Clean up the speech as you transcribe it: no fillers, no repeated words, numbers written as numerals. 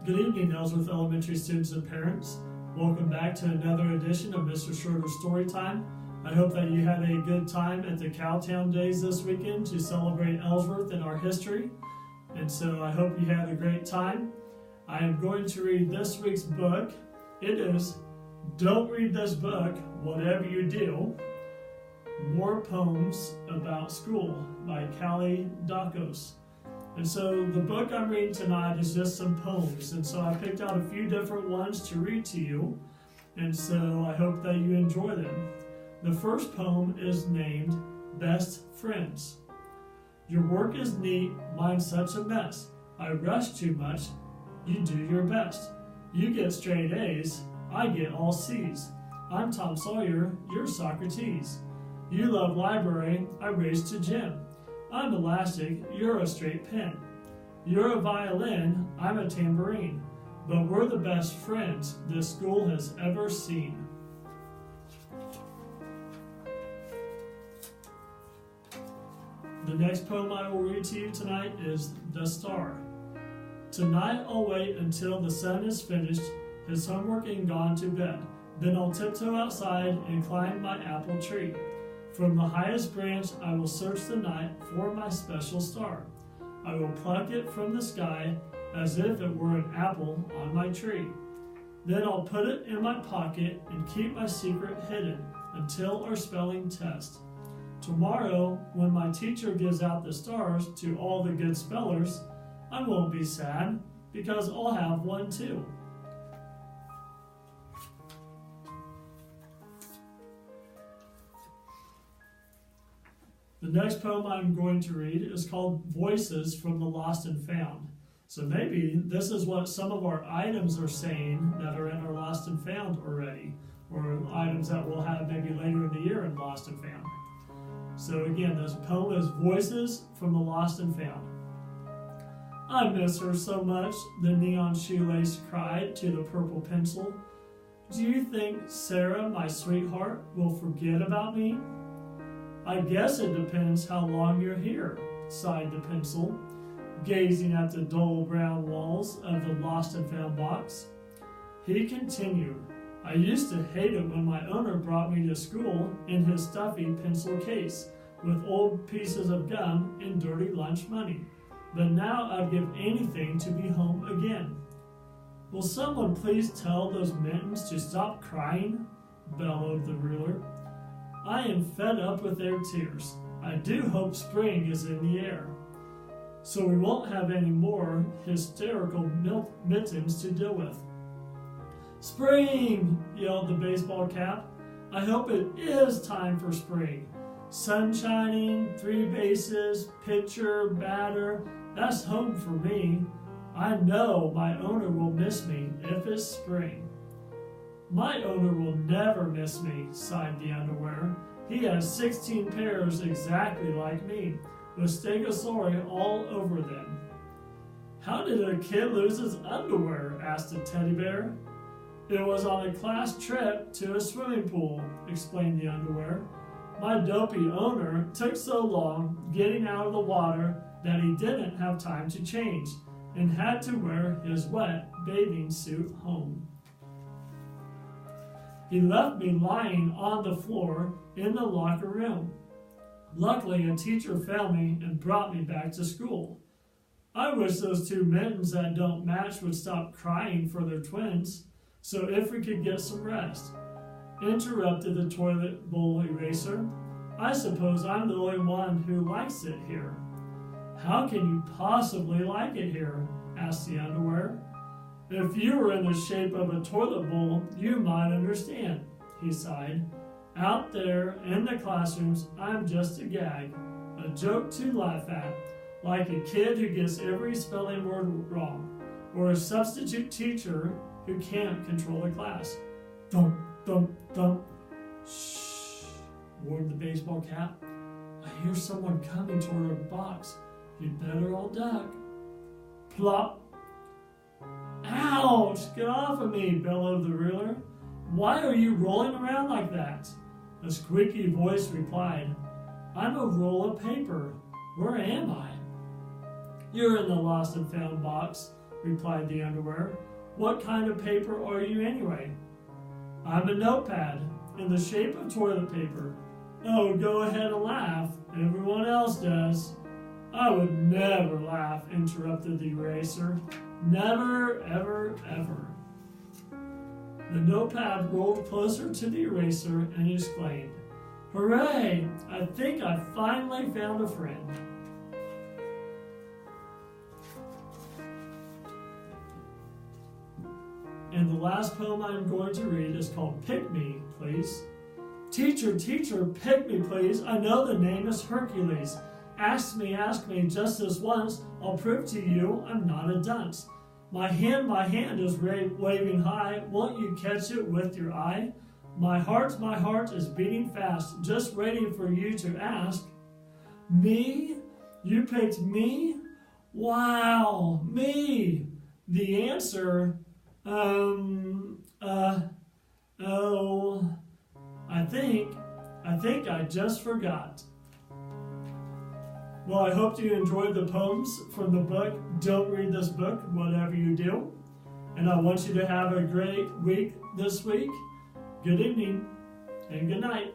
Good evening, Ellsworth Elementary students and parents. Welcome back to another edition of Mr. Schroeder's Storytime. I hope that you had a good time at the Cowtown Days this weekend to celebrate Ellsworth and our history. And so I hope you had a great time. I am going to read this week's book. It is Don't Read This Book, Whatever You Do, More Poems About School by Callie Dakos. And so the book I'm reading tonight is just some poems. And so I picked out a few different ones to read to you. And so I hope that you enjoy them. The first poem is named Best Friends. Your work is neat, mine's such a mess. I rush too much, you do your best. You get straight A's, I get all C's. I'm Tom Sawyer, you're Socrates. You love library, I race to gym. I'm elastic, you're a straight pen. You're a violin, I'm a tambourine. But we're the best friends this school has ever seen. The next poem I will read to you tonight is The Star. Tonight I'll wait until the sun is finished, his homework and gone to bed. Then I'll tiptoe outside and climb my apple tree. From the highest branch I will search the night for my special star. I will pluck it from the sky as if it were an apple on my tree. Then I'll put it in my pocket and keep my secret hidden until our spelling test. Tomorrow, when my teacher gives out the stars to all the good spellers, I won't be sad because I'll have one too. The next poem I'm going to read is called Voices from the Lost and Found. So maybe this is what some of our items are saying that are in our Lost and Found already, or items that we'll have maybe later in the year in Lost and Found. So again, this poem is Voices from the Lost and Found. I miss her so much, the neon shoelace cried to the purple pencil. Do you think Sarah, my sweetheart, will forget about me? I guess it depends how long you're here, sighed the pencil, gazing at the dull brown walls of the lost and found box. He continued, I used to hate it when my owner brought me to school in his stuffy pencil case with old pieces of gum and dirty lunch money. But now I'd give anything to be home again. Will someone please tell those mittens to stop crying? Bellowed the ruler. I am fed up with their tears. I do hope spring is in the air, so we won't have any more hysterical mittens to deal with. Spring! Yelled the baseball cap. I hope it is time for spring. Sun shining, 3 bases, pitcher, batter, that's home for me. I know my owner will miss me if it's spring. My owner will never miss me, sighed the underwear. He has 16 pairs exactly like me, with stegosauri all over them. How did a kid lose his underwear? Asked the teddy bear. It was on a class trip to a swimming pool, explained the underwear. My dopey owner took so long getting out of the water that he didn't have time to change and had to wear his wet bathing suit home. He left me lying on the floor in the locker room. Luckily, a teacher found me and brought me back to school. I wish those 2 mittens that don't match would stop crying for their twins, so if we could get some rest. Interrupted the toilet bowl eraser. I suppose I'm the only one who likes it here. How can you possibly like it here? Asked the underwear. If you were in the shape of a toilet bowl, you might understand, he sighed. Out there in the classrooms, I'm just a gag, a joke to laugh at, like a kid who gets every spelling word wrong, or a substitute teacher who can't control a class. Thump, thump, thump. Shh, warned the baseball cap. I hear someone coming toward our box. You'd better all duck. Plop. Ouch! Get off of me, bellowed the ruler. Why are you rolling around like that? A squeaky voice replied, I'm a roll of paper. Where am I? You're in the lost and found box, replied the underwear. What kind of paper are you anyway? I'm a notepad, in the shape of toilet paper. Oh, go ahead and laugh. Everyone else does. I would never laugh, interrupted the eraser. Never, ever, ever. The notepad rolled closer to the eraser and exclaimed, Hooray! I think I finally found a friend. And the last poem I'm going to read is called Pick Me, Please. Teacher, teacher, pick me, please. I know the name is Hercules. Ask me just this once. I'll prove to you I'm not a dunce. My hand is waving high. Won't you catch it with your eye? My heart is beating fast, just waiting for you to ask. Me? You picked me? Wow, me. The answer, I think I just forgot. Well, I hope you enjoyed the poems from the book. Don't read this book, whatever you do. And I want you to have a great week this week. Good evening and good night.